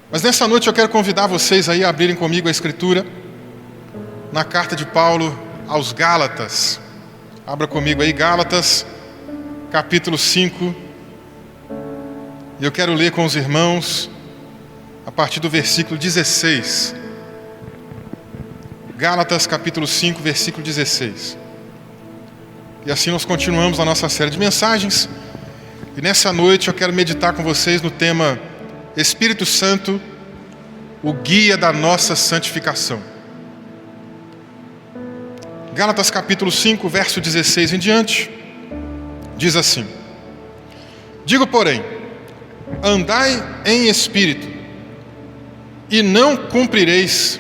Mas nessa noite eu quero convidar vocês aí a abrirem comigo a Escritura na carta de Paulo aos Gálatas. Abra comigo aí, Gálatas, capítulo 5. E eu quero ler com os irmãos a partir do versículo 16. Gálatas, capítulo 5, versículo 16. E assim nós continuamos a nossa série de mensagens. E nessa noite eu quero meditar com vocês no tema Espírito Santo, o guia da nossa santificação. Gálatas capítulo 5, verso 16 em diante, diz assim: Digo, porém, andai em espírito, e não cumprireis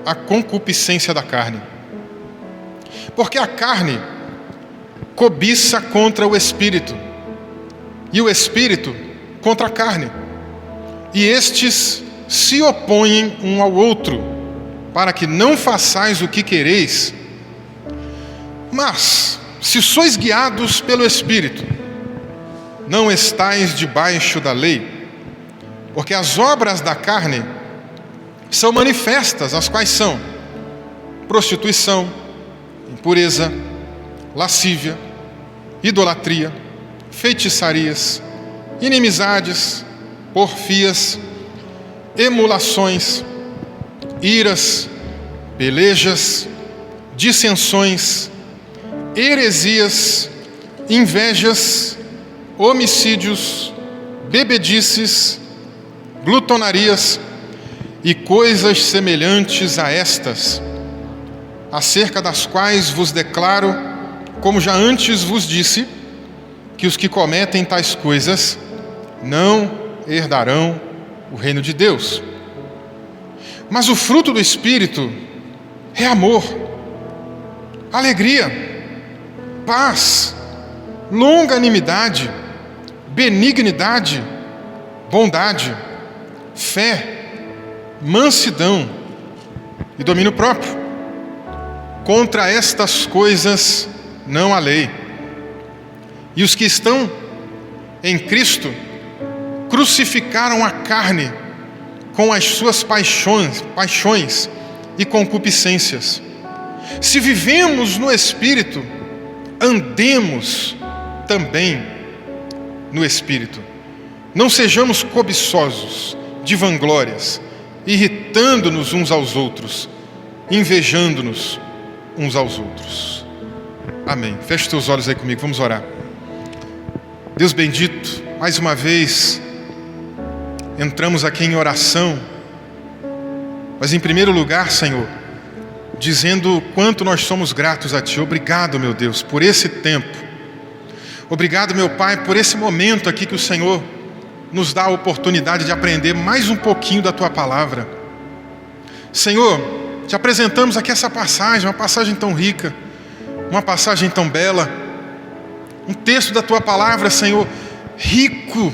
a concupiscência da carne. Porque a carne cobiça contra o espírito, e o espírito contra a carne. E estes se opõem um ao outro, para que não façais o que quereis. Mas, se sois guiados pelo Espírito, não estais debaixo da lei, porque as obras da carne são manifestas, as quais são prostituição, impureza, lascívia, idolatria, feitiçarias, inimizades, porfias, emulações, iras, pelejas, dissensões, heresias, invejas, homicídios, bebedices, glutonarias e coisas semelhantes a estas, acerca das quais vos declaro, como já antes vos disse, que os que cometem tais coisas não herdarão o reino de Deus. Mas o fruto do Espírito é amor, alegria, paz, longanimidade, benignidade, bondade, fé, mansidão e domínio próprio. Contra estas coisas não há lei. E os que estão em Cristo crucificaram a carne com as suas paixões e concupiscências. Se vivemos no Espírito, andemos também no Espírito. Não sejamos cobiçosos de vanglórias, irritando-nos uns aos outros, invejando-nos uns aos outros. Amém. Feche os teus olhos aí comigo, vamos orar. Deus bendito, mais uma vez entramos aqui em oração, mas em primeiro lugar, Senhor, dizendo o quanto nós somos gratos a Ti. Obrigado, meu Deus, por esse tempo. Obrigado, meu Pai, por esse momento aqui que o Senhor nos dá a oportunidade de aprender mais um pouquinho da Tua palavra. Senhor, te apresentamos aqui essa passagem, uma passagem tão rica, uma passagem tão bela, um texto da Tua palavra, Senhor, rico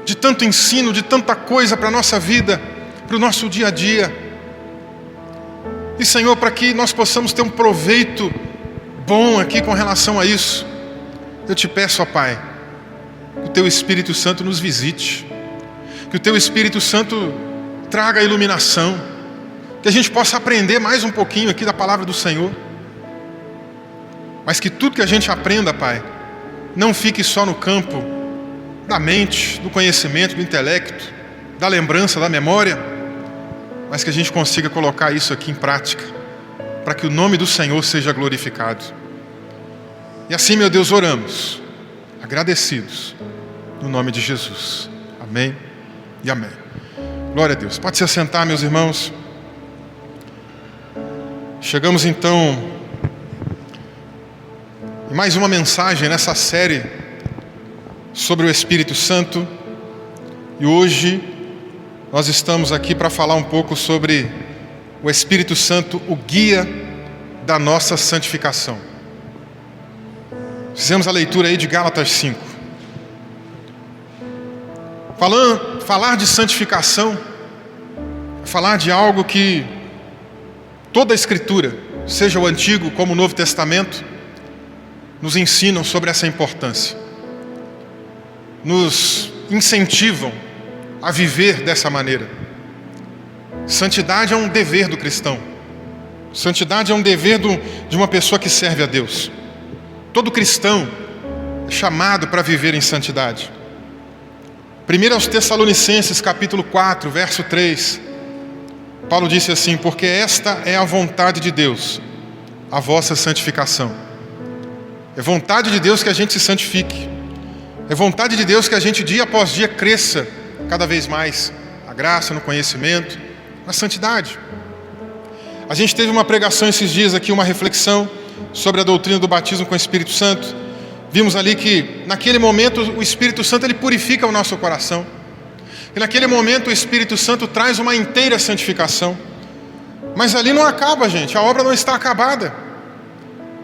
de tanto ensino, de tanta coisa para a nossa vida, para o nosso dia a dia. E, Senhor, para que nós possamos ter um proveito bom aqui com relação a isso, eu te peço, ó Pai, que o Teu Espírito Santo nos visite, que o Teu Espírito Santo traga a iluminação, que a gente possa aprender mais um pouquinho aqui da palavra do Senhor, mas que tudo que a gente aprenda, Pai, não fique só no campo da mente, do conhecimento, do intelecto, da lembrança, da memória, mas que a gente consiga colocar isso aqui em prática, para que o nome do Senhor seja glorificado. E assim, meu Deus, oramos, agradecidos, no nome de Jesus. Amém e amém. Glória a Deus. Pode se assentar, meus irmãos. Chegamos então em mais uma mensagem nessa série sobre o Espírito Santo, e hoje nós estamos aqui para falar um pouco sobre o Espírito Santo, o guia da nossa santificação. Fizemos a leitura aí de Gálatas 5. Falar de santificação, falar de algo que toda a Escritura, seja o Antigo como o Novo Testamento, nos ensinam sobre essa importância. Nos incentivam a viver dessa maneira. Santidade é um dever do cristão. Santidade é um dever de uma pessoa que serve a Deus. Todo cristão é chamado para viver em santidade. 1 aos Tessalonicenses, capítulo 4, verso 3, Paulo disse assim: porque esta é a vontade de Deus, a vossa santificação. É vontade de Deus que a gente se santifique. É vontade de Deus que a gente dia após dia cresça cada vez mais na graça, no conhecimento, na santidade. A gente teve uma pregação esses dias aqui, uma reflexão sobre a doutrina do batismo com o Espírito Santo. Vimos ali que naquele momento o Espírito Santo ele purifica o nosso coração. E naquele momento o Espírito Santo traz uma inteira santificação. Mas ali não acaba, gente, a obra não está acabada.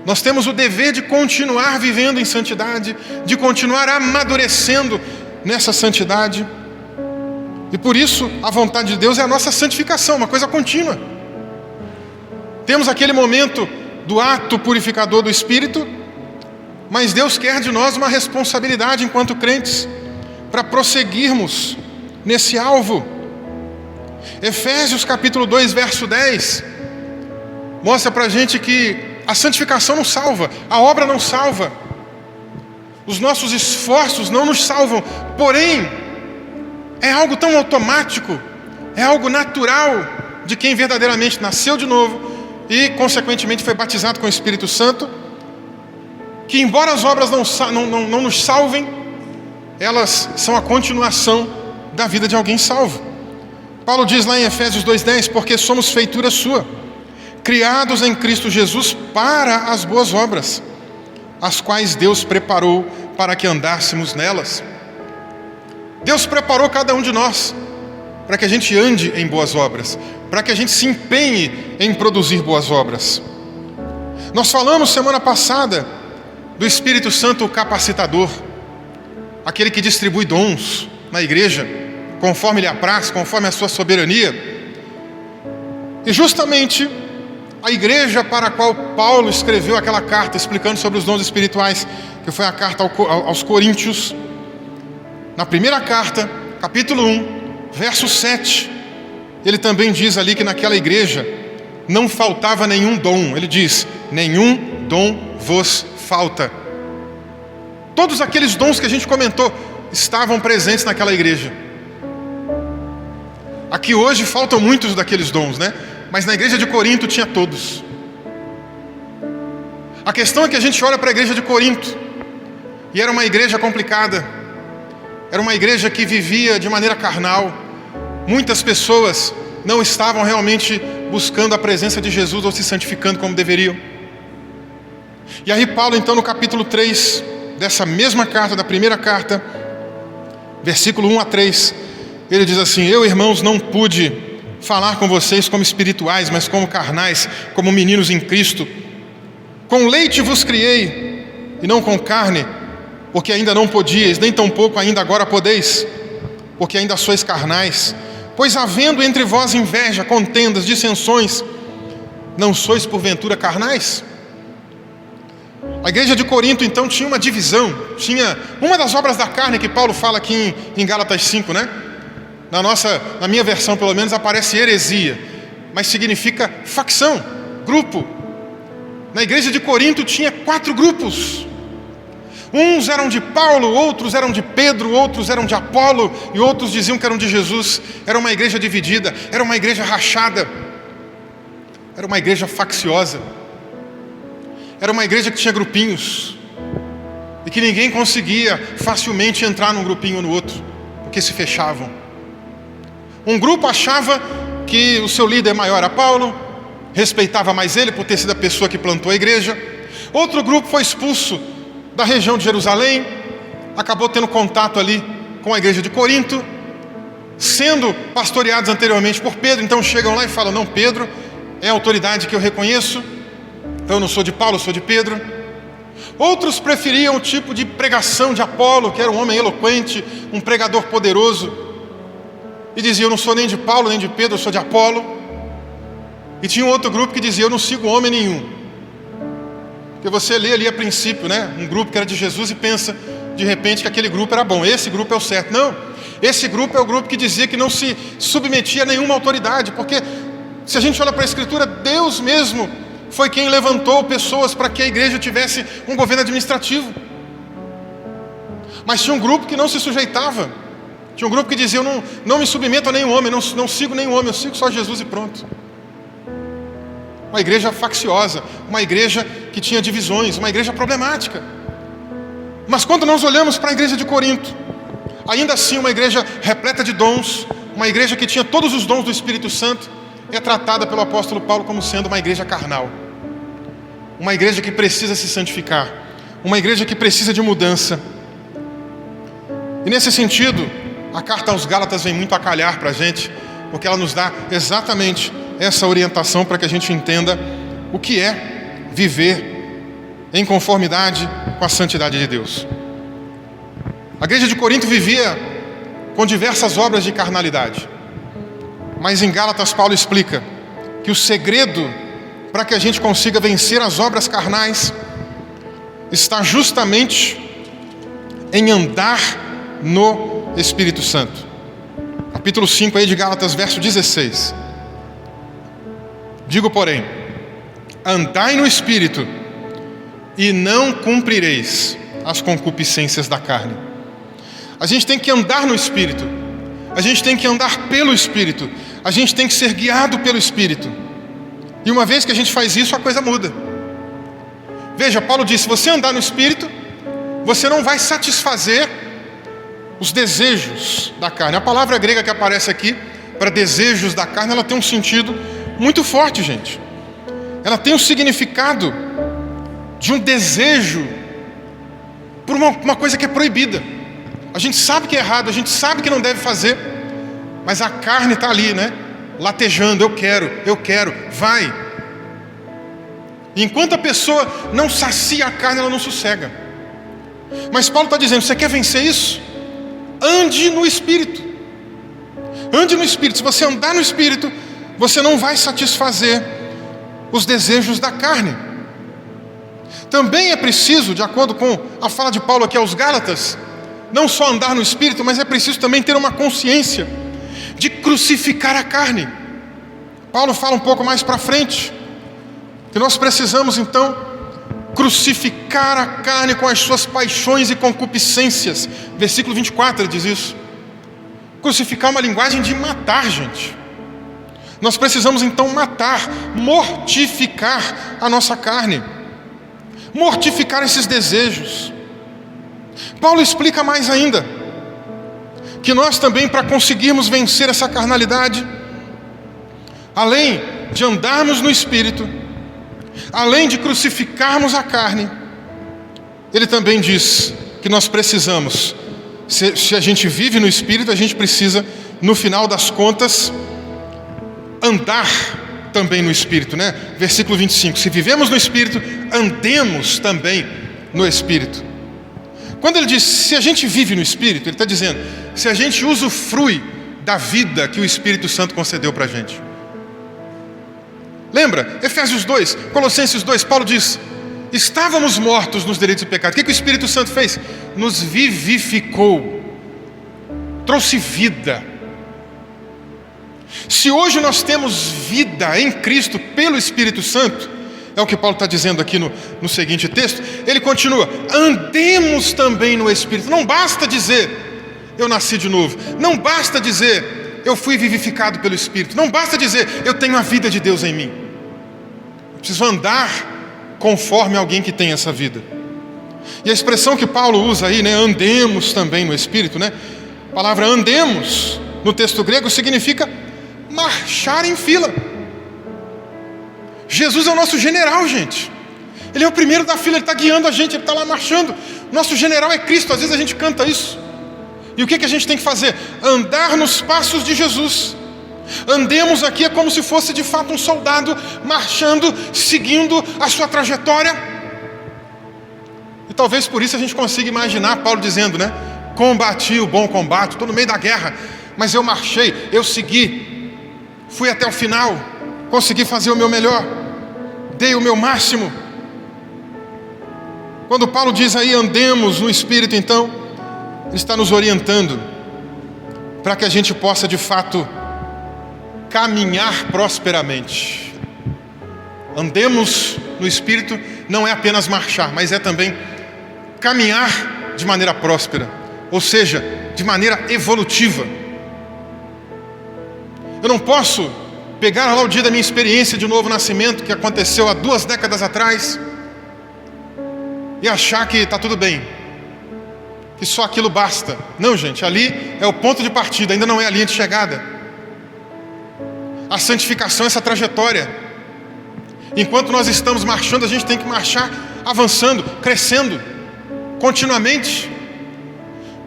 Nós temos o dever de continuar vivendo em santidade, de continuar amadurecendo nessa santidade. E por isso a vontade de Deus é a nossa santificação, uma coisa contínua. Temos aquele momento do ato purificador do Espírito, mas Deus quer de nós uma responsabilidade enquanto crentes, para prosseguirmos nesse alvo. Efésios capítulo 2, verso 10, mostra para a gente que a santificação não salva, a obra não salva, os nossos esforços não nos salvam, porém, é algo tão automático, é algo natural de quem verdadeiramente nasceu de novo e, consequentemente, foi batizado com o Espírito Santo, que embora as obras não nos salvem, elas são a continuação da vida de alguém salvo. Paulo diz lá em Efésios 2,10, porque somos feitura sua, criados em Cristo Jesus para as boas obras, as quais Deus preparou para que andássemos nelas. Deus preparou cada um de nós para que a gente ande em boas obras, para que a gente se empenhe em produzir boas obras. Nós falamos semana passada do Espírito Santo capacitador, aquele que distribui dons na igreja, conforme lhe apraz, conforme a sua soberania. E justamente a igreja para a qual Paulo escreveu aquela carta explicando sobre os dons espirituais, que foi a carta aos Coríntios, na primeira carta, capítulo 1, verso 7, ele também diz ali que naquela igreja não faltava nenhum dom. Ele diz: nenhum dom vos falta. Todos aqueles dons que a gente comentou estavam presentes naquela igreja. Aqui hoje faltam muitos daqueles dons, né? Mas na igreja de Corinto tinha todos. A questão é que a gente olha para a igreja de Corinto e era uma igreja complicada. Era uma igreja que vivia de maneira carnal. Muitas pessoas não estavam realmente buscando a presença de Jesus ou se santificando como deveriam. E aí Paulo, então, no capítulo 3 dessa mesma carta, da primeira carta, versículo 1 a 3, ele diz assim: eu, irmãos, não pude falar com vocês como espirituais, mas como carnais, como meninos em Cristo. Com leite vos criei, e não com carne, porque ainda não podíeis, nem tampouco ainda agora podeis, porque ainda sois carnais. Pois havendo entre vós inveja, contendas, dissensões, não sois porventura carnais? A igreja de Corinto então tinha uma divisão, tinha uma das obras da carne que Paulo fala aqui em Gálatas 5, né? Na minha versão pelo menos aparece heresia, mas significa facção, grupo. Na igreja de Corinto tinha 4 grupos. Uns eram de Paulo, outros eram de Pedro, outros eram de Apolo e outros diziam que eram de Jesus. Era uma igreja dividida, era uma igreja rachada, era uma igreja facciosa, era uma igreja que tinha grupinhos e que ninguém conseguia facilmente entrar num grupinho ou no outro, porque se fechavam. Um grupo achava que o seu líder maior era Paulo, respeitava mais ele por ter sido a pessoa que plantou a igreja. Outro grupo foi expulso da região de Jerusalém, acabou tendo contato ali com a igreja de Corinto, sendo pastoreados anteriormente por Pedro. Então chegam lá e falam: não, Pedro é a autoridade que eu reconheço, então eu não sou de Paulo, eu sou de Pedro. Outros preferiam o tipo de pregação de Apolo, que era um homem eloquente, um pregador poderoso, e diziam: eu não sou nem de Paulo nem de Pedro, eu sou de Apolo. E tinha um outro grupo que dizia: eu não sigo homem nenhum. Porque você lê ali a princípio, né, um grupo que era de Jesus e pensa: de repente, que aquele grupo era bom, esse grupo é o certo. Não, esse grupo é o grupo que dizia que não se submetia a nenhuma autoridade, porque se a gente olha para a Escritura, Deus mesmo foi quem levantou pessoas para que a igreja tivesse um governo administrativo. Mas tinha um grupo que não se sujeitava. Tinha um grupo que dizia: eu não me submeto a nenhum homem, não sigo nenhum homem, eu sigo só Jesus e pronto. Uma igreja facciosa, uma igreja que tinha divisões, uma igreja problemática. Mas quando nós olhamos para a igreja de Corinto, ainda assim uma igreja repleta de dons, uma igreja que tinha todos os dons do Espírito Santo, é tratada pelo apóstolo Paulo como sendo uma igreja carnal. Uma igreja que precisa se santificar, uma igreja que precisa de mudança. E nesse sentido, a carta aos Gálatas vem muito a calhar para a gente, porque ela nos dá exatamente essa orientação para que a gente entenda o que é viver em conformidade com a santidade de Deus. A igreja de Corinto vivia com diversas obras de carnalidade, mas em Gálatas Paulo explica que o segredo para que a gente consiga vencer as obras carnais está justamente em andar no Espírito Santo. Capítulo 5 aí de Gálatas, verso 16. Digo, porém, andai no Espírito, e não cumprireis as concupiscências da carne. A gente tem que andar no Espírito, a gente tem que andar pelo Espírito, a gente tem que ser guiado pelo Espírito. E uma vez que a gente faz isso, a coisa muda. Veja, Paulo disse: se você andar no Espírito, você não vai satisfazer os desejos da carne. A palavra grega que aparece aqui para desejos da carne, ela tem um sentido muito forte, gente. Ela tem o significado de um desejo por uma coisa que é proibida. A gente sabe que é errado, a gente sabe que não deve fazer, mas a carne está ali, né? Latejando: eu quero, vai. E enquanto a pessoa não sacia a carne, ela não sossega. Mas Paulo está dizendo: você quer vencer isso? Ande no Espírito. Ande no Espírito. Se você andar no Espírito, você não vai satisfazer os desejos da carne. Também é preciso, de acordo com a fala de Paulo aqui aos Gálatas, não só andar no Espírito, mas é preciso também ter uma consciência de crucificar a carne. Paulo fala um pouco mais para frente que nós precisamos então crucificar a carne com as suas paixões e concupiscências. Versículo 24 ele diz isso. Crucificar é uma linguagem de matar, gente. Nós precisamos então matar, mortificar a nossa carne, mortificar esses desejos. Paulo explica mais ainda que nós também, para conseguirmos vencer essa carnalidade, além de andarmos no Espírito, além de crucificarmos a carne, ele também diz que nós precisamos, se a gente vive no Espírito, a gente precisa, no final das contas, andar também no Espírito, né? Versículo 25: se vivemos no Espírito, andemos também no Espírito. Quando ele diz se a gente vive no Espírito, ele está dizendo se a gente usufrui da vida que o Espírito Santo concedeu para a gente. Lembra? Efésios 2, Colossenses 2, Paulo diz: estávamos mortos nos delitos e pecados. O que o Espírito Santo fez? Nos vivificou, trouxe vida. Se hoje nós temos vida em Cristo pelo Espírito Santo, é o que Paulo está dizendo aqui no seguinte texto. Ele continua: andemos também no Espírito. Não basta dizer eu nasci de novo, não basta dizer eu fui vivificado pelo Espírito, não basta dizer eu tenho a vida de Deus em mim. Eu preciso andar conforme alguém que tem essa vida. E a expressão que Paulo usa aí, né, andemos também no Espírito, né? A palavra andemos no texto grego significa marchar em fila. Jesus é o nosso general, gente. Ele é o primeiro da fila, ele está guiando a gente, ele está lá marchando. Nosso general é Cristo. Às vezes a gente canta isso. E o que a gente tem que fazer? Andar nos passos de Jesus. Andemos aqui é como se fosse de fato um soldado marchando, seguindo a sua trajetória. E talvez por isso a gente consiga imaginar Paulo dizendo, né? Combati o bom combate, estou no meio da guerra, mas eu marchei, eu segui, fui até o final, consegui fazer o meu melhor, dei o meu máximo. Quando Paulo diz aí andemos no Espírito, então, ele está nos orientando para que a gente possa de fato caminhar prosperamente. Andemos no Espírito não é apenas marchar, mas é também caminhar de maneira próspera, ou seja, de maneira evolutiva. Eu não posso pegar lá o dia da minha experiência de novo nascimento, que aconteceu há 2 décadas atrás, e achar que está tudo bem, que só aquilo basta. Não, gente, ali é o ponto de partida, ainda não é a linha de chegada. A santificação é essa trajetória. Enquanto nós estamos marchando, a gente tem que marchar avançando, crescendo, continuamente.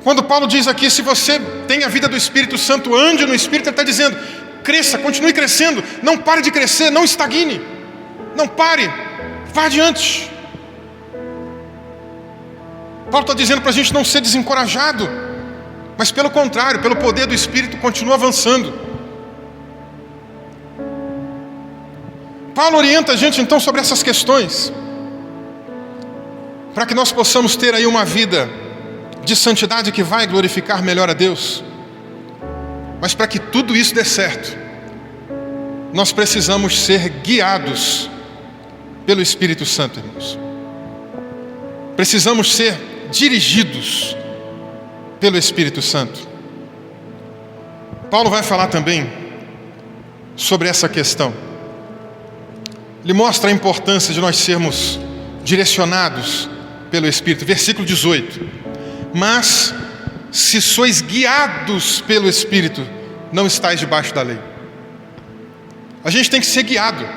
Quando Paulo diz aqui, se você tem a vida do Espírito Santo, ande no Espírito, ele está dizendo, cresça, continue crescendo, não pare de crescer, não estagne, não pare, vá adiante. Paulo está dizendo para a gente não ser desencorajado, mas pelo contrário, pelo poder do Espírito, continua avançando. Paulo orienta a gente então sobre essas questões, para que nós possamos ter aí uma vida de santidade que vai glorificar melhor a Deus. Mas para que tudo isso dê certo, nós precisamos ser guiados pelo Espírito Santo, irmãos. Precisamos ser dirigidos pelo Espírito Santo. Paulo vai falar também sobre essa questão. Ele mostra a importância de nós sermos direcionados pelo Espírito. Versículo 18. Mas, se sois guiados pelo Espírito, não estáis debaixo da lei. A gente tem que ser guiado.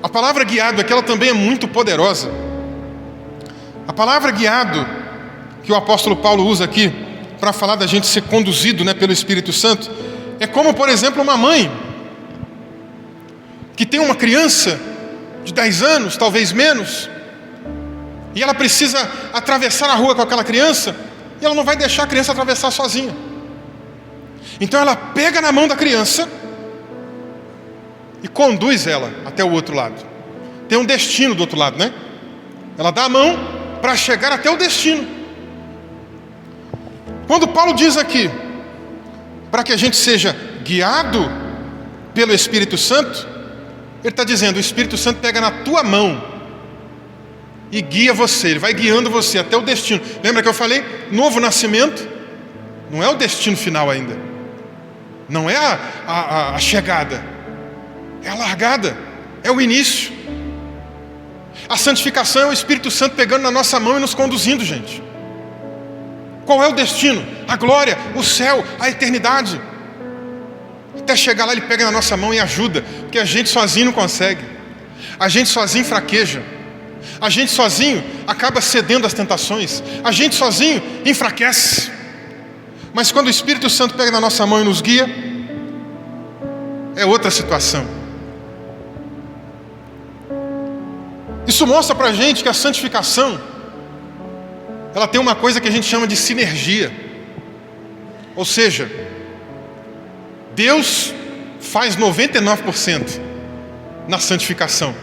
A palavra guiado aqui, ela também é muito poderosa. A palavra guiado, que o apóstolo Paulo usa aqui, para falar da gente ser conduzido, pelo Espírito Santo, é como, por exemplo, uma mãe que tem uma criança de 10 anos, talvez menos, e ela precisa atravessar a rua com aquela criança, e ela não vai deixar a criança atravessar sozinha. Então ela pega na mão da criança e conduz ela até o outro lado. Tem um destino do outro lado, né? Ela dá a mão para chegar até o destino. Quando Paulo diz aqui, para que a gente seja guiado pelo Espírito Santo, ele está dizendo, o Espírito Santo pega na tua mão e guia você, ele vai guiando você até o destino. Lembra que eu falei? Novo nascimento não é o destino final ainda, não é a chegada, é a largada, é o início. A santificação é o Espírito Santo pegando na nossa mão e nos conduzindo, gente. Qual é o destino? A glória, o céu, a eternidade. Até chegar lá ele pega na nossa mão e ajuda, porque a gente sozinho não consegue, a gente sozinho fraqueja, a gente sozinho acaba cedendo às tentações, a gente sozinho enfraquece. Mas quando o Espírito Santo pega na nossa mão e nos guia, é outra situação. Isso mostra pra gente que a santificação, ela tem uma coisa que a gente chama de sinergia. Ou seja, Deus faz 99% na santificação.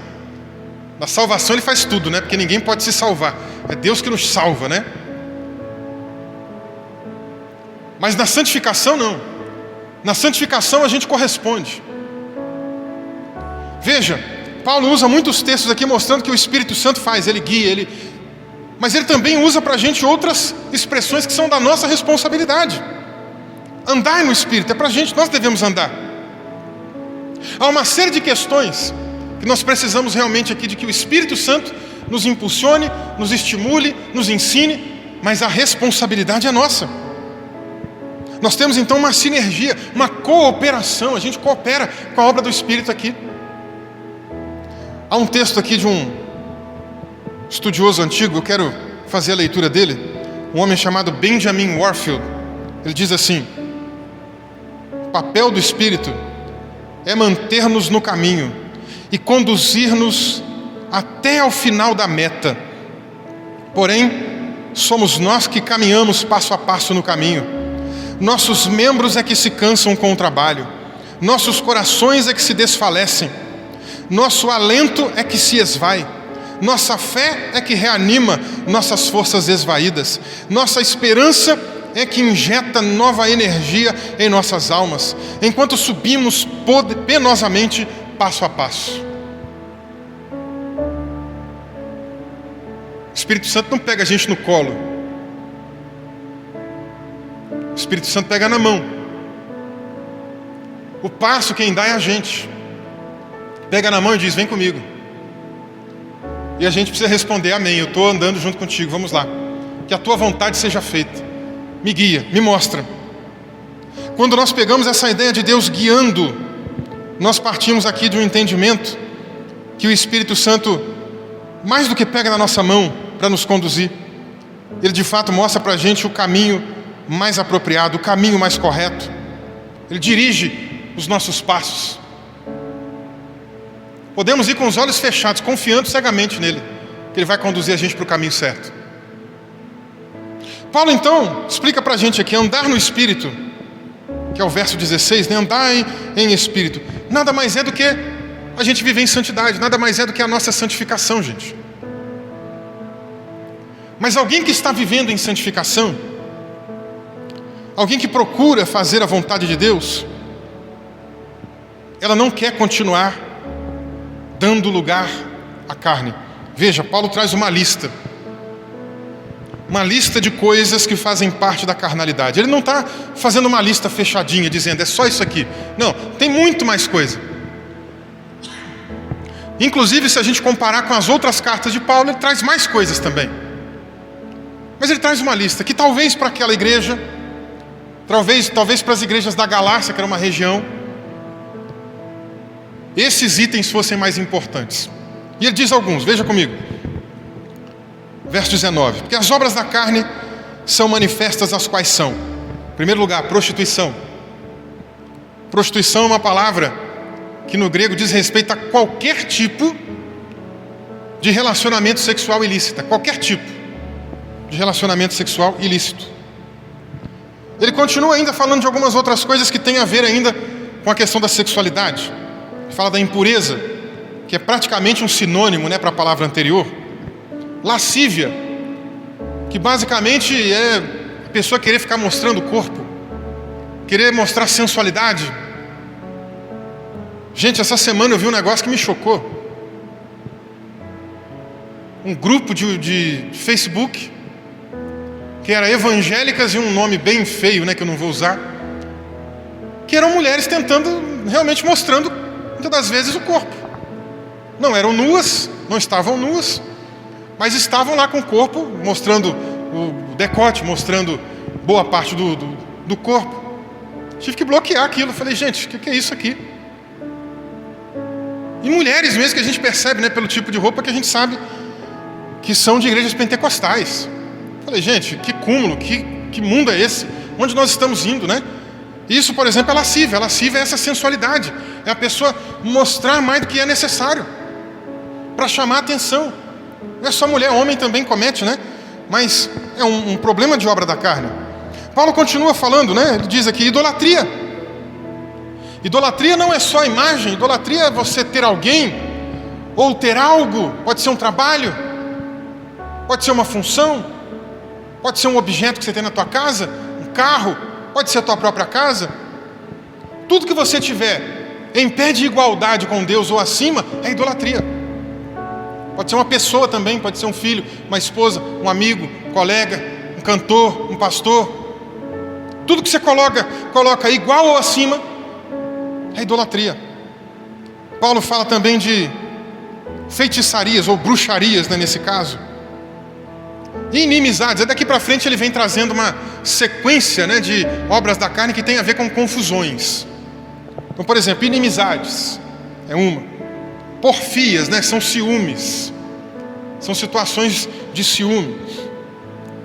Na salvação ele faz tudo, Porque ninguém pode se salvar. É Deus que nos salva, Mas na santificação não. Na santificação a gente corresponde. Veja, Paulo usa muitos textos aqui mostrando que o Espírito Santo faz, ele guia, mas ele também usa para a gente outras expressões que são da nossa responsabilidade. Andar no Espírito é para a gente, nós devemos andar. Há uma série de questões que nós precisamos realmente aqui de que o Espírito Santo nos impulsione, nos estimule, nos ensine, mas a responsabilidade é nossa. Nós temos então uma sinergia, uma cooperação, a gente coopera com a obra do Espírito aqui. Há um texto aqui de um estudioso antigo, eu quero fazer a leitura dele, um homem chamado Benjamin Warfield. Ele diz assim: o papel do Espírito é manter-nos no caminho e conduzir-nos até ao final da meta. Porém, somos nós que caminhamos passo a passo no caminho. Nossos membros é que se cansam com o trabalho, nossos corações é que se desfalecem, nosso alento é que se esvai, Nossa fé é que reanima nossas forças esvaídas. Nossa esperança é que injeta nova energia em nossas almas, enquanto subimos penosamente, passo a passo. O Espírito Santo não pega a gente no colo. O Espírito Santo pega na mão. O passo quem dá é a gente. Pega na mão e diz: vem comigo. E a gente precisa responder: amém, eu estou andando junto contigo, vamos lá. Que a tua vontade seja feita. Me guia, me mostra. Quando nós pegamos essa ideia de Deus guiando, nós partimos aqui de um entendimento que o Espírito Santo, mais do que pega na nossa mão para nos conduzir, ele de fato mostra para a gente o caminho mais apropriado, o caminho mais correto. Ele dirige os nossos passos. Podemos ir com os olhos fechados, confiando cegamente nele, que ele vai conduzir a gente para o caminho certo. Paulo então explica para a gente aqui: andar no Espírito, que é o verso 16, né? Andar em Espírito, nada mais é do que a gente viver em santidade, nada mais é do que a nossa santificação, gente. Mas alguém que está vivendo em santificação, alguém que procura fazer a vontade de Deus, ela não quer continuar dando lugar à carne. Veja, Paulo traz uma lista de coisas que fazem parte da carnalidade. Ele não está fazendo uma lista fechadinha, dizendo: é só isso aqui. Não, tem muito mais coisa. Inclusive, se a gente comparar com as outras cartas de Paulo, ele traz mais coisas também. Mas ele traz uma lista que talvez para aquela igreja, talvez para as igrejas da Galácia, que era uma região, esses itens fossem mais importantes. E ele diz alguns, veja comigo. Verso 19: porque as obras da carne são manifestas, as quais são: em primeiro lugar, prostituição. Prostituição é uma palavra que no grego diz respeito a qualquer tipo de relacionamento sexual ilícito. Qualquer tipo de relacionamento sexual ilícito. Ele continua ainda falando de algumas outras coisas que têm a ver ainda com a questão da sexualidade. Ele fala da impureza, que é praticamente um sinônimo, né, para a palavra anterior. Lascívia, que basicamente é a pessoa querer ficar mostrando o corpo, querer mostrar sensualidade. Gente, essa semana eu vi um negócio que me chocou. Um grupo de Facebook, que era evangélicas e um nome bem feio, né, que eu não vou usar, que eram mulheres tentando, realmente mostrando, muitas das vezes, o corpo. Não eram nuas, não estavam nuas, mas estavam lá com o corpo, mostrando o decote, mostrando boa parte do corpo. Tive que bloquear aquilo. Falei: gente, o que é isso aqui? E mulheres mesmo, que a gente percebe, né, pelo tipo de roupa, que a gente sabe que são de igrejas pentecostais. Falei: gente, que cúmulo, que mundo é esse? Onde nós estamos indo, né? Isso, por exemplo, é lascívia. A lascívia é essa sensualidade. É a pessoa mostrar mais do que é necessário para chamar a atenção. Não é só mulher, homem também comete, né? Mas é um problema de obra da carne. Paulo continua falando, né? Ele diz aqui: idolatria. Idolatria não é só imagem. Idolatria é você ter alguém ou ter algo. Pode ser um trabalho, pode ser uma função, pode ser um objeto que você tem na tua casa, um carro, pode ser a tua própria casa. Tudo que você tiver em pé de igualdade com Deus ou acima é idolatria. Pode ser uma pessoa também, pode ser um filho, uma esposa, um amigo, um colega, um cantor, um pastor. Tudo que você coloca igual ou acima é idolatria. Paulo fala também de feitiçarias ou bruxarias, né, nesse caso. E inimizades. Daqui para frente ele vem trazendo uma sequência, né, de obras da carne que tem a ver com confusões. Então, por exemplo, inimizades é uma. Porfias, né, são ciúmes. São situações de ciúme.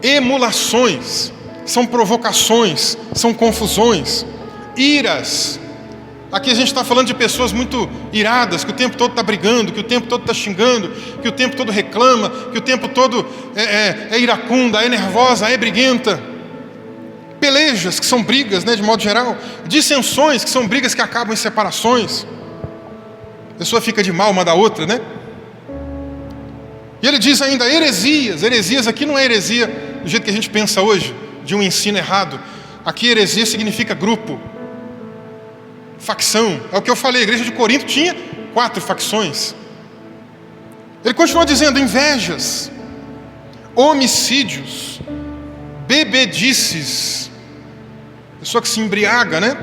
Emulações são provocações, são confusões. Iras. Aqui a gente está falando de pessoas muito iradas, que o tempo todo está brigando, que o tempo todo está xingando, que o tempo todo reclama, que o tempo todo é iracunda, é nervosa, é briguenta. Pelejas, que são brigas, né, de modo geral. Dissensões, que são brigas que acabam em separações. A pessoa fica de mal uma da outra, né? E ele diz ainda heresias. Heresias aqui não é heresia do jeito que a gente pensa hoje, de um ensino errado. Aqui heresia significa grupo, facção. É o que eu falei, a igreja de Corinto tinha 4 facções. Ele continua dizendo invejas, homicídios, bebedices, pessoa que se embriaga, né?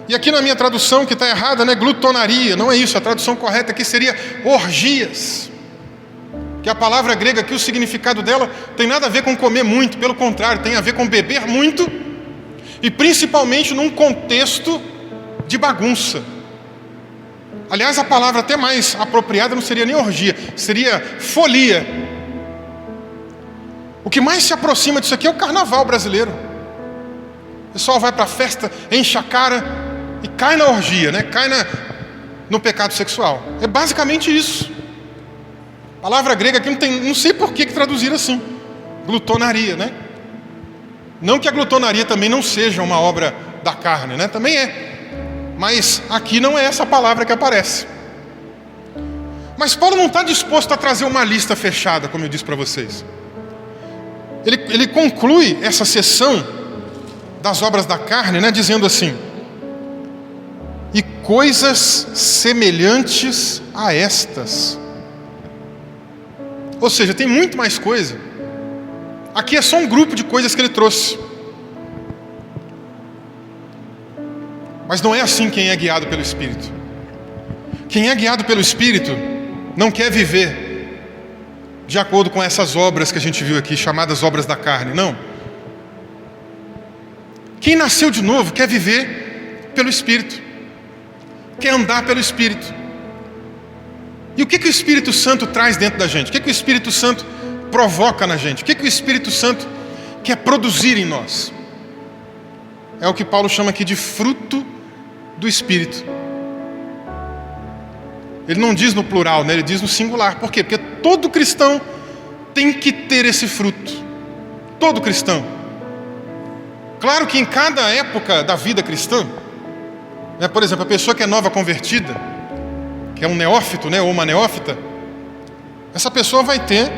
E aqui na minha tradução, que está errada, né? Glutonaria, não é isso. A tradução correta aqui seria orgias. Que a palavra grega aqui, o significado dela tem nada a ver com comer muito, pelo contrário, tem a ver com beber muito, e principalmente num contexto de bagunça. Aliás, a palavra até mais apropriada não seria nem orgia, seria folia. O que mais se aproxima disso aqui é o carnaval brasileiro. O pessoal vai para a festa, enche a cara e cai na orgia, né? Cai no pecado sexual. É basicamente isso. A palavra grega aqui não sei por que traduzir assim. Glutonaria, né? Não que a glutonaria também não seja uma obra da carne, né? Também é. Mas aqui não é essa palavra que aparece. Mas Paulo não está disposto a trazer uma lista fechada, como eu disse para vocês. Ele conclui essa seção das obras da carne, né, dizendo assim: e coisas semelhantes a estas. Ou seja, tem muito mais coisa. Aqui é só um grupo de coisas que ele trouxe. Mas não é assim quem é guiado pelo Espírito. Quem é guiado pelo Espírito não quer viver de acordo com essas obras que a gente viu aqui, chamadas obras da carne, não. Quem nasceu de novo quer viver pelo Espírito, quer andar pelo Espírito. E o que o Espírito Santo traz dentro da gente? O que o Espírito Santo provoca na gente? O que o Espírito Santo quer produzir em nós? É o que Paulo chama aqui de fruto do Espírito. Ele não diz no plural, né? Ele diz no singular. Por quê? Porque todo cristão tem que ter esse fruto. Todo cristão. Claro que em cada época da vida cristã, né, por exemplo, a pessoa que é nova convertida, que é um neófito, né, ou uma neófita, essa pessoa vai ter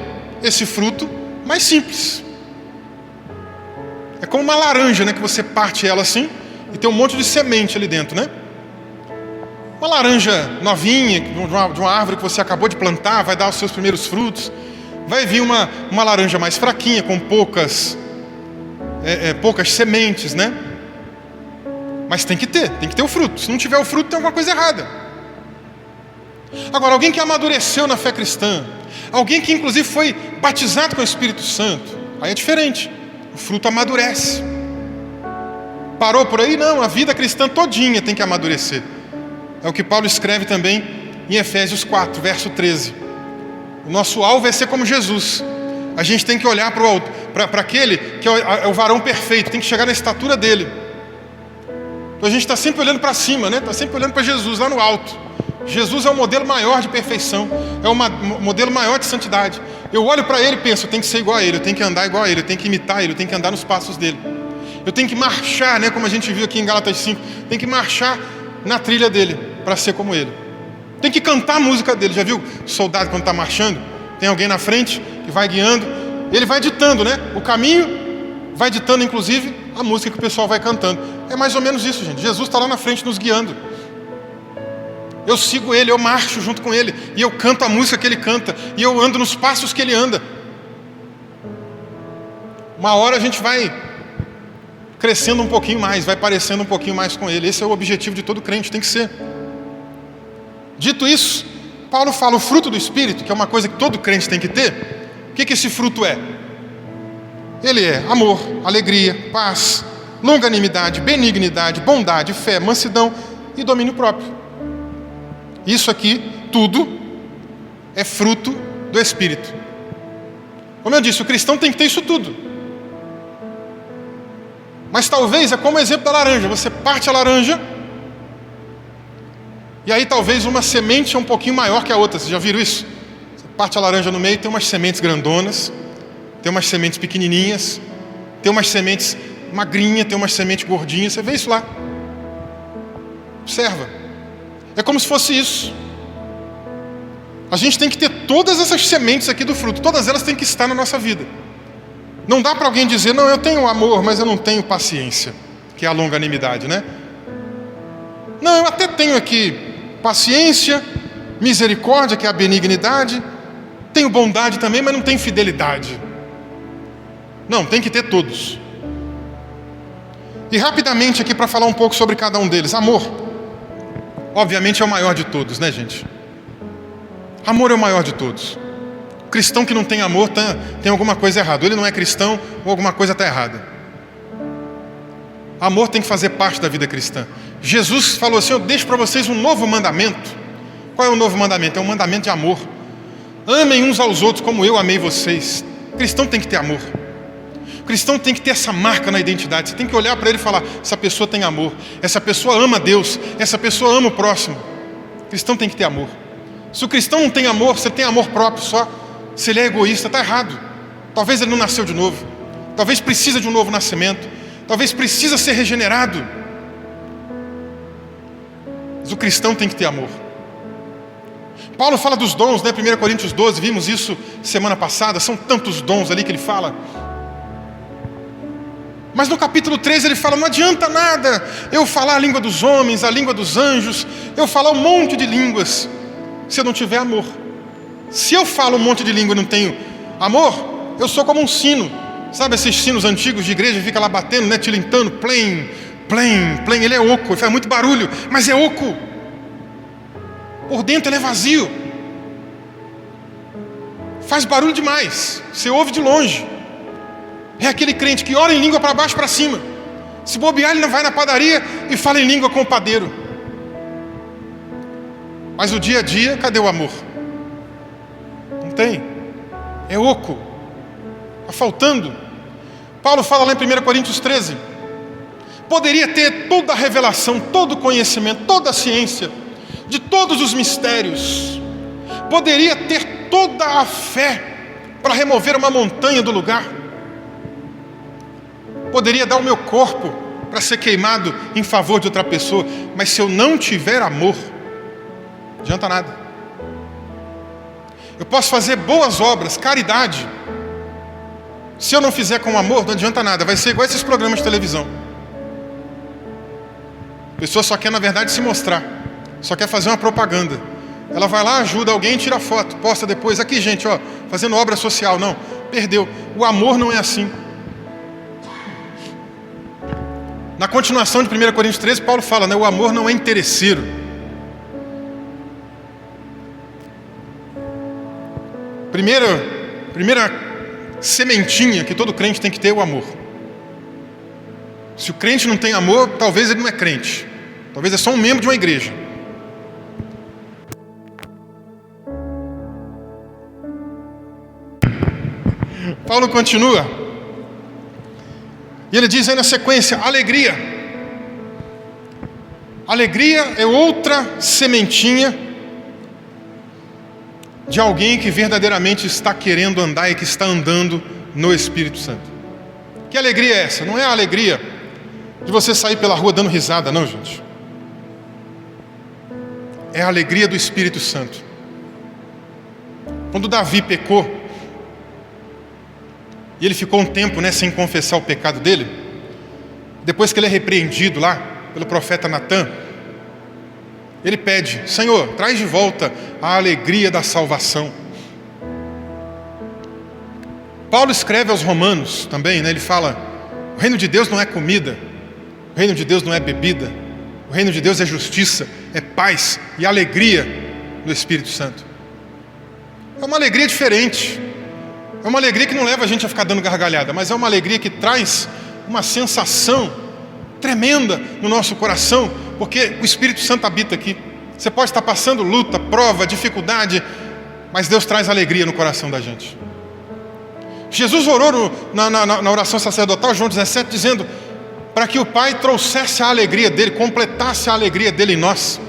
esse fruto mais simples. É como uma laranja, né, que você parte ela assim e tem um monte de semente ali dentro, né? Uma laranja novinha, de uma árvore que você acabou de plantar, vai dar os seus primeiros frutos. Vai vir uma laranja mais fraquinha, com poucas sementes, né? Mas tem que ter o fruto. Se não tiver o fruto, tem alguma coisa errada. Agora, alguém que amadureceu na fé cristã, alguém que inclusive foi batizado com o Espírito Santo, aí é diferente. O fruto amadurece. Parou por aí? Não, a vida cristã todinha tem que amadurecer. É o que Paulo escreve também em Efésios 4, verso 13. O nosso alvo é ser como Jesus. A gente tem que olhar para aquele que é o varão perfeito, tem que chegar na estatura dele. Então a gente está sempre olhando para cima, né? Está sempre olhando para Jesus lá no alto. Jesus é o modelo maior de perfeição, é o modelo maior de santidade. Eu olho para ele e penso, eu tenho que ser igual a ele, eu tenho que andar igual a ele, eu tenho que imitar ele, eu tenho que andar nos passos dele. Eu tenho que marchar, né, como a gente viu aqui em Gálatas 5, tem que marchar na trilha dele, para ser como ele. Tem que cantar a música dele. Já viu o soldado quando está marchando? Tem alguém na frente que vai guiando, ele vai ditando, né, o caminho, vai ditando inclusive a música que o pessoal vai cantando. É mais ou menos isso, gente. Jesus está lá na frente nos guiando. Eu sigo ele, eu marcho junto com ele, e eu canto a música que ele canta, e eu ando nos passos que ele anda. Uma hora a gente vai crescendo um pouquinho mais, vai parecendo um pouquinho mais com ele. Esse é o objetivo de todo crente, tem que ser. Dito isso, Paulo fala o fruto do Espírito, que é uma coisa que todo crente tem que ter. O que esse fruto é? Ele é amor, alegria, paz, longanimidade, benignidade, bondade, fé, mansidão e domínio próprio. Isso aqui, tudo, é fruto do Espírito. Como eu disse, o cristão tem que ter isso tudo. Mas talvez é como o exemplo da laranja. Você parte a laranja, e aí talvez uma semente é um pouquinho maior que a outra. Vocês já viram isso? Você parte a laranja no meio, tem umas sementes grandonas, tem umas sementes pequenininhas, tem umas sementes magrinhas, tem umas sementes gordinhas. Você vê isso lá. Observa. É como se fosse isso. A gente tem que ter todas essas sementes aqui do fruto, todas elas têm que estar na nossa vida. Não dá para alguém dizer, não, eu tenho amor, mas eu não tenho paciência, que é a longanimidade, né? Não, eu até tenho aqui paciência, misericórdia, que é a benignidade, tenho bondade também, mas não tenho fidelidade. Não, tem que ter todos. E rapidamente aqui para falar um pouco sobre cada um deles. Amor, obviamente é o maior de todos, né, gente? Amor é o maior de todos. O cristão que não tem amor tem alguma coisa errada. Ele não é cristão ou alguma coisa está errada. Amor tem que fazer parte da vida cristã. Jesus falou assim, eu deixo para vocês um novo mandamento. Qual é o novo mandamento? É um mandamento de amor. Amem uns aos outros como eu amei vocês. O cristão tem que ter amor. O cristão tem que ter essa marca na identidade. Você tem que olhar para ele e falar, essa pessoa tem amor. Essa pessoa ama Deus. Essa pessoa ama o próximo. O cristão tem que ter amor. Se o cristão não tem amor, você tem amor próprio só. Se ele é egoísta, está errado. Talvez ele não nasceu de novo. Talvez precisa de um novo nascimento. Talvez precisa ser regenerado. Mas o cristão tem que ter amor. Paulo fala dos dons, né? 1 Coríntios 12, vimos isso semana passada. São tantos dons ali que ele fala. Mas no capítulo 13 ele fala, não adianta nada eu falar a língua dos homens, a língua dos anjos, eu falar um monte de línguas, se eu não tiver amor. Se eu falo um monte de língua e não tenho amor, eu sou como um sino. Sabe esses sinos antigos de igreja, fica lá batendo, né, tilintando, plém, plém, plém. Ele é oco, ele faz muito barulho, mas é oco. Por dentro ele é vazio. Faz barulho demais, você ouve de longe. É aquele crente que ora em língua para baixo e para cima. Se bobear, ele não vai na padaria e fala em língua com o padeiro. Mas no dia a dia, cadê o amor? Não tem. É oco. Está faltando. Paulo fala lá em 1 Coríntios 13. Poderia ter toda a revelação, todo o conhecimento, toda a ciência, de todos os mistérios. Poderia ter toda a fé para remover uma montanha do lugar. Poderia dar o meu corpo para ser queimado em favor de outra pessoa. Mas se eu não tiver amor, não adianta nada. Eu posso fazer boas obras, caridade. Se eu não fizer com amor, não adianta nada. Vai ser igual esses programas de televisão. A pessoa só quer, na verdade, se mostrar. Só quer fazer uma propaganda. Ela vai lá, ajuda alguém, tira foto, posta depois. Aqui, gente, ó, fazendo obra social. Não, perdeu. O amor não é assim. Na continuação de 1 Coríntios 13, Paulo fala, né, o amor não é interesseiro. Primeira sementinha que todo crente tem que ter é o amor. Se o crente não tem amor, talvez ele não é crente. Talvez é só um membro de uma igreja. Paulo continua. E ele diz aí na sequência, alegria. Alegria é outra sementinha de alguém que verdadeiramente está querendo andar e que está andando no Espírito Santo. Que alegria é essa? Não é a alegria de você sair pela rua dando risada, não, gente. É a alegria do Espírito Santo. Quando Davi pecou, e ele ficou um tempo, né, sem confessar o pecado dele, depois que ele é repreendido lá pelo profeta Natã, ele pede, Senhor, traz de volta a alegria da salvação. Paulo escreve aos Romanos também, né, ele fala, o reino de Deus não é comida, o reino de Deus não é bebida, o reino de Deus é justiça, é paz e alegria do Espírito Santo. É uma alegria diferente. É uma alegria que não leva a gente a ficar dando gargalhada, mas é uma alegria que traz uma sensação tremenda no nosso coração, porque o Espírito Santo habita aqui. Você pode estar passando luta, prova, dificuldade, mas Deus traz alegria no coração da gente. Jesus orou na oração sacerdotal, João 17, dizendo para que o Pai trouxesse a alegria dele, completasse a alegria dele em nós.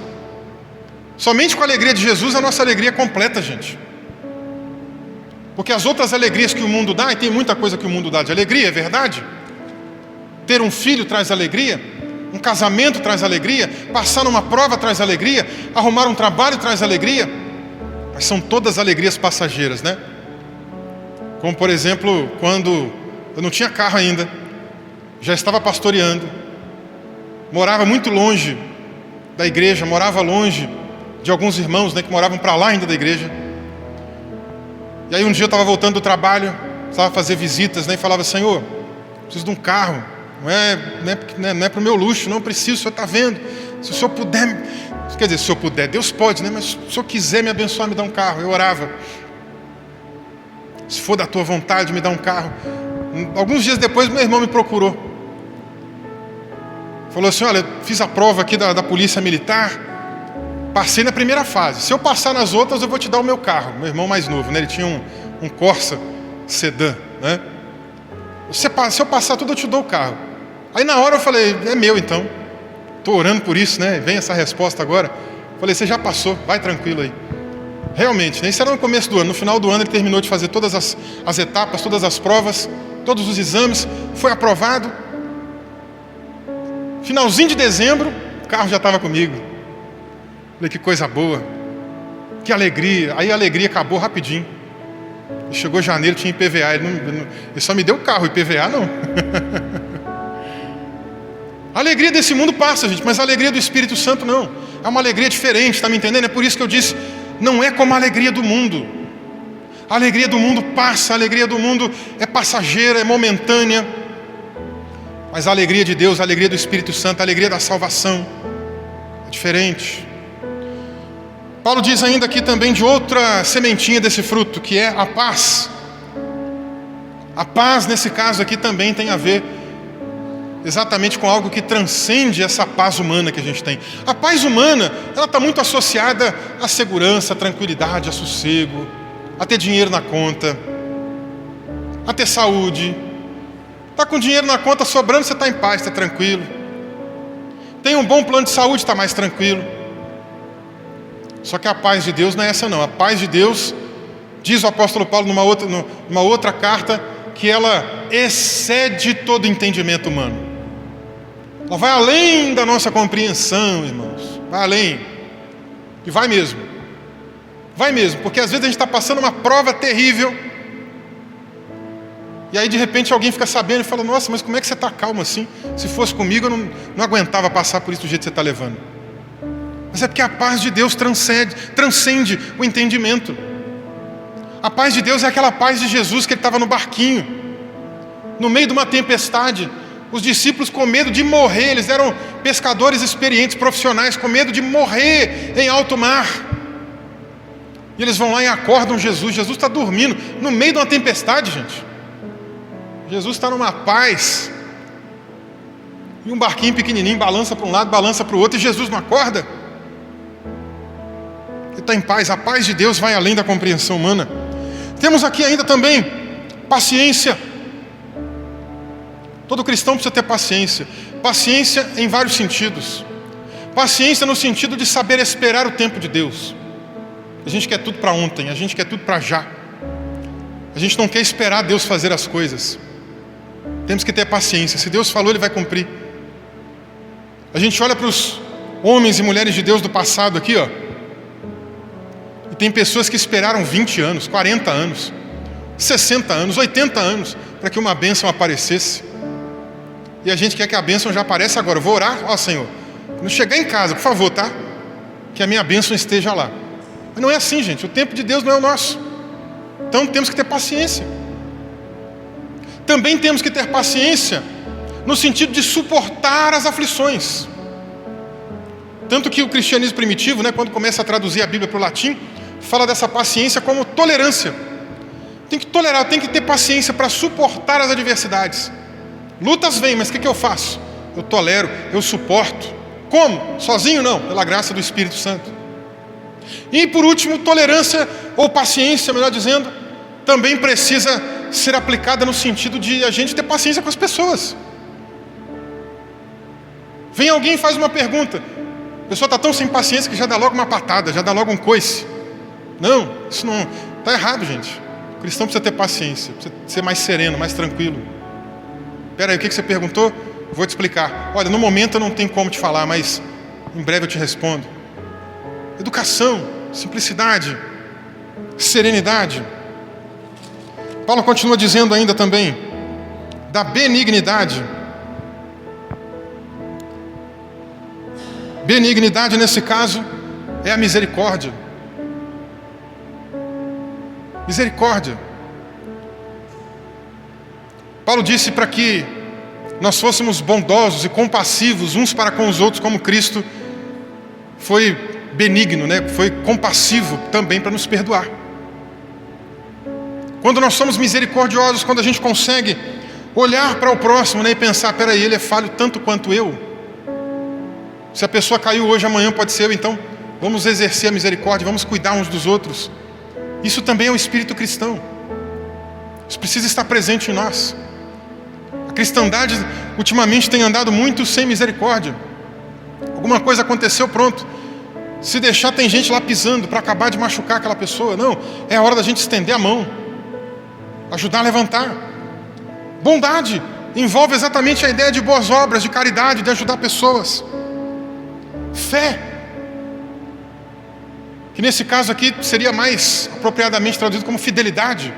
Somente com a alegria de Jesus a nossa alegria é completa, gente. Porque as outras alegrias que o mundo dá, e tem muita coisa que o mundo dá de alegria, é verdade? Ter um filho traz alegria, um casamento traz alegria, passar numa prova traz alegria, arrumar um trabalho traz alegria. mas são todas alegrias passageiras, né? Como, por exemplo, quando eu não tinha carro ainda, já estava pastoreando, morava muito longe da igreja, morava longe de alguns irmãos, né, que moravam para lá ainda da igreja. E aí um dia eu estava voltando do trabalho, estava a fazer visitas, né, e falava: Senhor, preciso de um carro, não é para o meu luxo, não preciso, o Senhor está vendo, se o Senhor puder, quer dizer, se o Senhor puder, Deus pode, né, mas se o Senhor quiser me abençoar, me dá um carro. Eu orava: se for da tua vontade, me dá um carro. Alguns dias depois meu irmão me procurou, falou assim: olha, fiz a prova aqui da polícia militar, passei na primeira fase, se eu passar nas outras eu vou te dar o meu carro. Meu irmão mais novo, né? Ele tinha um Corsa sedã, né? Se eu passar tudo eu te dou o carro. Aí na hora eu falei: é meu então, estou orando por isso, né? Vem essa resposta agora. Falei: você já passou, vai tranquilo aí. Realmente, né? Isso era no começo do ano. No final do ano ele terminou de fazer todas as etapas, todas as provas, todos os exames, foi aprovado. Finalzinho de dezembro, o carro já estava comigo. Falei: que coisa boa, que alegria. Aí a alegria acabou rapidinho. E chegou janeiro, tinha IPVA. Ele só me deu o carro, IPVA não. A alegria desse mundo passa, gente, mas a alegria do Espírito Santo não. É uma alegria diferente, está me entendendo? É por isso que eu disse, não é como a alegria do mundo. A alegria do mundo passa, a alegria do mundo é passageira, é momentânea. Mas a alegria de Deus, a alegria do Espírito Santo, a alegria da salvação é diferente. Paulo diz ainda aqui também de outra sementinha desse fruto, que é a paz. A paz nesse caso aqui também tem a ver exatamente com algo que transcende essa paz humana que a gente tem. A paz humana, ela está muito associada à segurança, à tranquilidade, a sossego, a ter dinheiro na conta, a ter saúde. Está com dinheiro na conta sobrando, você está em paz, está tranquilo. Tem um bom plano de saúde, está mais tranquilo. Só que a paz de Deus não é essa não. A paz de Deus, diz o apóstolo Paulo numa outra carta, que ela excede todo entendimento humano. Ela vai além da nossa compreensão, irmãos. Vai além. E vai mesmo. Vai mesmo, porque às vezes a gente está passando uma prova terrível. E aí de repente alguém fica sabendo e fala: nossa, mas como é que você está calmo assim? Se fosse comigo eu não aguentava passar por isso do jeito que você está levando. Mas é porque a paz de Deus transcende o entendimento. A paz de Deus é aquela paz de Jesus que ele estava no barquinho, no meio de uma tempestade. Os discípulos com medo de morrer, eles eram pescadores experientes, profissionais, com medo de morrer em alto mar. E eles vão lá e acordam Jesus. Jesus está dormindo no meio de uma tempestade, gente. Jesus está numa paz. E um barquinho pequenininho balança para um lado, balança para o outro, e Jesus não acorda. Ele está em paz. A paz de Deus vai além da compreensão humana. Temos aqui ainda também paciência. Todo cristão precisa ter paciência. Paciência em vários sentidos. Paciência no sentido de saber esperar o tempo de Deus. A gente quer tudo para ontem, a gente quer tudo para já. A gente não quer esperar Deus fazer as coisas. Temos que ter paciência. Se Deus falou, Ele vai cumprir. A gente olha para os homens e mulheres de Deus do passado aqui, ó. E tem pessoas que esperaram 20 anos, 40 anos, 60 anos, 80 anos para que uma bênção aparecesse. E a gente quer que a bênção já apareça agora. Eu vou orar, ó Senhor, quando chegar em casa, por favor, tá? Que a minha bênção esteja lá. Mas não é assim, gente. O tempo de Deus não é o nosso. Então temos que ter paciência. Também temos que ter paciência no sentido de suportar as aflições. Tanto que o cristianismo primitivo, né, quando começa a traduzir a Bíblia para o latim, fala dessa paciência como tolerância. Tem que tolerar, tem que ter paciência para suportar as adversidades. Lutas vêm, mas o que eu faço? Eu tolero, eu suporto. Como? Sozinho não, pela graça do Espírito Santo. E por último, tolerância ou paciência, melhor dizendo, também precisa ser aplicada no sentido de a gente ter paciência com as pessoas. Vem alguém e faz uma pergunta, a pessoa está tão sem paciência que já dá logo uma patada, já dá logo um coice. Não, isso não está errado, gente. O cristão precisa ter paciência, precisa ser mais sereno, mais tranquilo. Espera aí, o que você perguntou? Vou te explicar. Olha, no momento eu não tenho como te falar, mas em breve eu te respondo. Educação, simplicidade, serenidade. Paulo continua dizendo ainda também da benignidade. Benignidade, nesse caso, é a misericórdia. Misericórdia. Paulo disse para que nós fôssemos bondosos e compassivos uns para com os outros, como Cristo foi benigno, né? Foi compassivo também para nos perdoar. Quando nós somos misericordiosos, quando a gente consegue olhar para o próximo, né, e pensar, peraí, ele é falho tanto quanto eu. Se a pessoa caiu hoje, amanhã pode ser eu, então vamos exercer a misericórdia, vamos cuidar uns dos outros. Isso também é o espírito cristão. Isso precisa estar presente em nós. A cristandade ultimamente tem andado muito sem misericórdia. Alguma coisa aconteceu, pronto. Se deixar, tem gente lá pisando para acabar de machucar aquela pessoa. Não, é a hora da gente estender a mão, ajudar a levantar. Bondade envolve exatamente a ideia de boas obras, de caridade, de ajudar pessoas. Fé, que nesse caso aqui seria mais apropriadamente traduzido como fidelidade,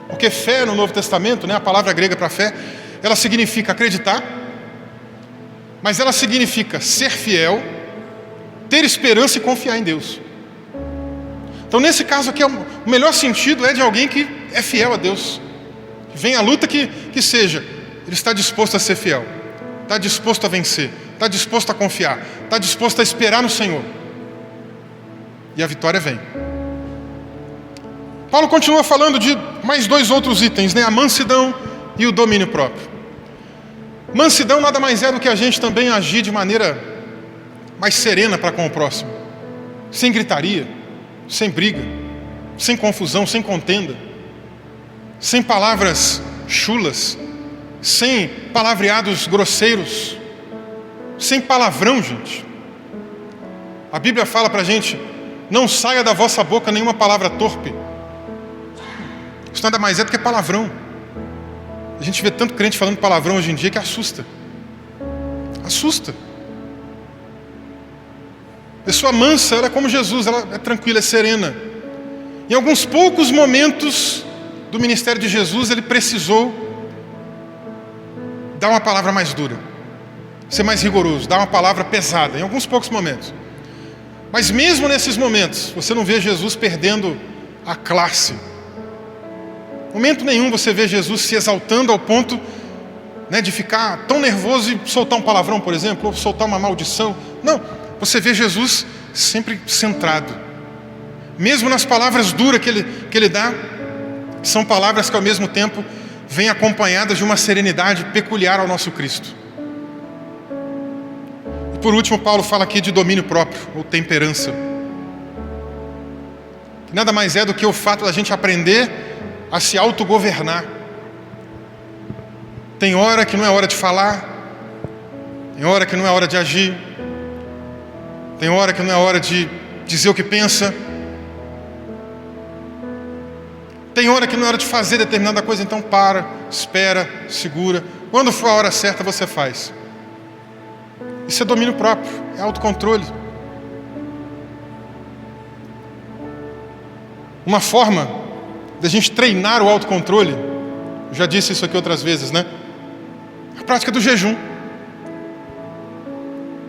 porque fé no Novo Testamento, né, a palavra grega para fé, ela significa acreditar, mas ela significa ser fiel, ter esperança e confiar em Deus. Então nesse caso aqui, o melhor sentido é de alguém que é fiel a Deus. Vem a luta que seja, ele está disposto a ser fiel, está disposto a vencer, está disposto a confiar, está disposto a esperar no Senhor. E a vitória vem. Paulo continua falando de mais dois outros itens, né? A mansidão e o domínio próprio. Mansidão nada mais é do que a gente também agir de maneira mais serena para com o próximo, sem gritaria, sem briga, sem confusão, sem contenda, sem palavras chulas, sem palavreados grosseiros, sem palavrão, gente. A Bíblia fala para a gente, não saia da vossa boca nenhuma palavra torpe. Isso nada mais é do que palavrão. A gente vê tanto crente falando palavrão hoje em dia que assusta. Assusta. Pessoa mansa, ela é como Jesus, ela é tranquila, é serena. Em alguns poucos momentos do ministério de Jesus, ele precisou dar uma palavra mais dura, ser mais rigoroso, dar uma palavra pesada, em alguns poucos momentos. Mas mesmo nesses momentos, você não vê Jesus perdendo a classe. Momento nenhum você vê Jesus se exaltando ao ponto, né, de ficar tão nervoso e soltar um palavrão, por exemplo, ou soltar uma maldição. Não, você vê Jesus sempre centrado. Mesmo nas palavras duras que ele dá, são palavras que ao mesmo tempo vêm acompanhadas de uma serenidade peculiar ao nosso Cristo. E por último, Paulo fala aqui de domínio próprio, ou temperança. Que nada mais é do que o fato da gente aprender a se autogovernar. Tem hora que não é hora de falar, tem hora que não é hora de agir, tem hora que não é hora de dizer o que pensa, tem hora que não é hora de fazer determinada coisa, então para, espera, segura. Quando for a hora certa, você faz. Isso é domínio próprio, é autocontrole. Uma forma da gente treinar o autocontrole, eu já disse isso aqui outras vezes, né? A prática do jejum.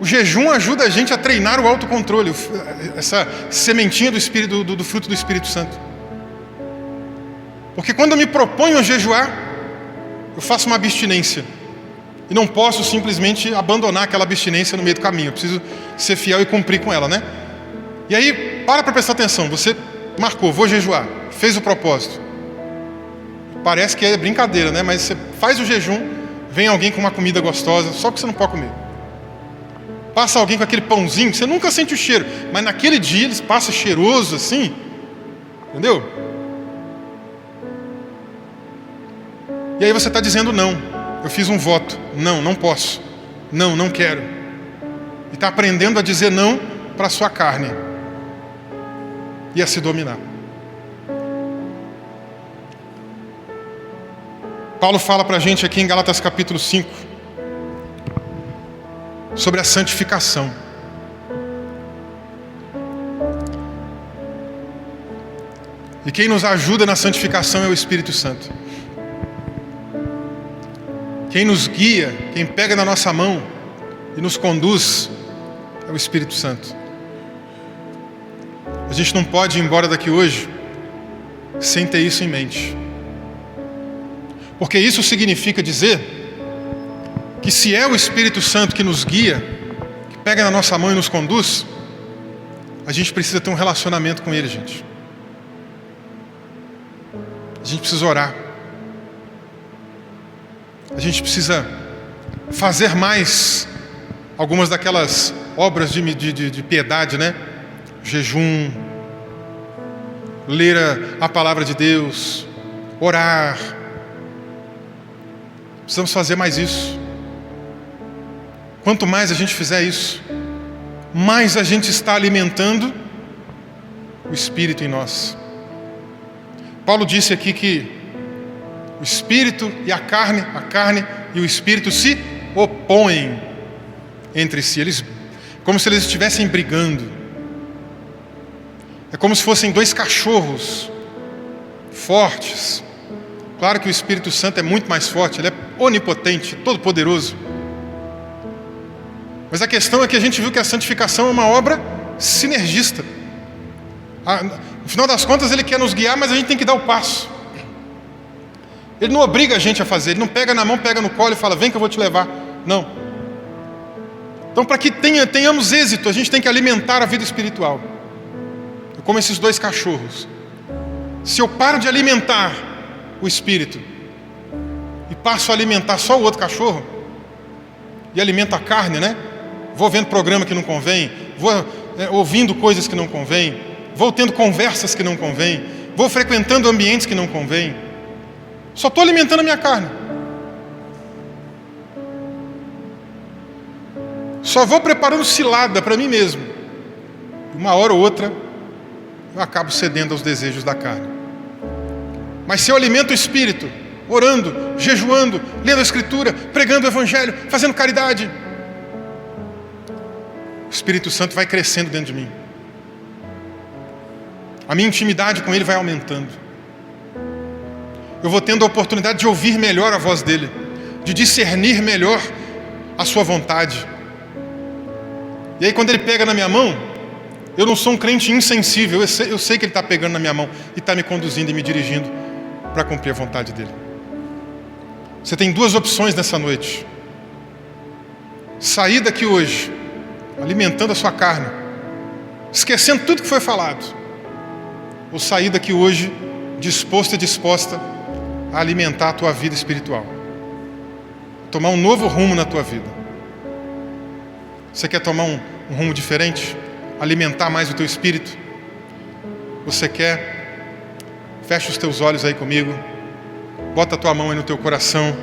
O jejum ajuda a gente a treinar o autocontrole, essa sementinha do Espírito, do fruto do Espírito Santo. Porque quando eu me proponho a jejuar, eu faço uma abstinência. E não posso simplesmente abandonar aquela abstinência no meio do caminho. Eu preciso ser fiel e cumprir com ela, né? E aí, para prestar atenção. Você marcou, vou jejuar. Fez o propósito. Parece que é brincadeira, né? Mas você faz o jejum, vem alguém com uma comida gostosa, só que você não pode comer. Passa alguém com aquele pãozinho, você nunca sente o cheiro, mas naquele dia eles passam cheiroso assim. Entendeu? E aí você está dizendo não. Eu fiz um voto. Não, não posso. Não, não quero. E está aprendendo a dizer não para a sua carne. E a se dominar. Paulo fala para a gente aqui em Gálatas capítulo 5 sobre a santificação. 1 E quem nos ajuda na santificação é o Espírito Santo. Quem nos guia, quem pega na nossa mão e nos conduz é o Espírito Santo. A gente não pode ir embora daqui hoje sem ter isso em mente. Porque isso significa dizer que se é o Espírito Santo que nos guia, que pega na nossa mão e nos conduz, a gente precisa ter um relacionamento com Ele, gente. A gente precisa orar. A gente precisa fazer mais algumas daquelas obras de piedade, né? Jejum, ler a palavra de Deus, orar. Precisamos fazer mais isso. Quanto mais a gente fizer isso, mais a gente está alimentando o Espírito em nós. Paulo disse aqui que o Espírito e a carne e o Espírito se opõem entre si. Como se eles estivessem brigando. É como se fossem dois cachorros fortes. Claro que o Espírito Santo é muito mais forte, ele é onipotente, todo-poderoso. Mas a questão é que a gente viu que a santificação é uma obra sinergista. No final das contas, Ele quer nos guiar, mas a gente tem que dar o passo. Ele não obriga a gente a fazer, Ele não pega na mão, pega no colo e fala, vem que eu vou te levar. Não. Então, para que tenhamos êxito, a gente tem que alimentar a vida espiritual. É como esses dois cachorros. Se eu paro de alimentar o Espírito e passo a alimentar só o outro cachorro, e alimento a carne, né? Vou vendo programa que não convém, vou ouvindo coisas que não convém, vou tendo conversas que não convém, vou frequentando ambientes que não convém. Só estou alimentando a minha carne. Só vou preparando cilada para mim mesmo. Uma hora ou outra, eu acabo cedendo aos desejos da carne. Mas se eu alimento o Espírito, orando, jejuando, lendo a Escritura, pregando o Evangelho, fazendo caridade, o Espírito Santo vai crescendo dentro de mim. A minha intimidade com Ele vai aumentando. Eu vou tendo a oportunidade de ouvir melhor a voz dEle, de discernir melhor a sua vontade. E aí quando Ele pega na minha mão, eu não sou um crente insensível, eu sei que Ele está pegando na minha mão e está me conduzindo e me dirigindo para cumprir a vontade dEle. Você tem duas opções nessa noite. Sair daqui hoje, alimentando a sua carne, esquecendo tudo que foi falado. Ou sair daqui hoje, disposto e disposta a alimentar a tua vida espiritual. Tomar um novo rumo na tua vida. Você quer tomar um rumo diferente? Alimentar mais o teu espírito? Você quer? Fecha os teus olhos aí comigo. Bota a tua mão aí no teu coração.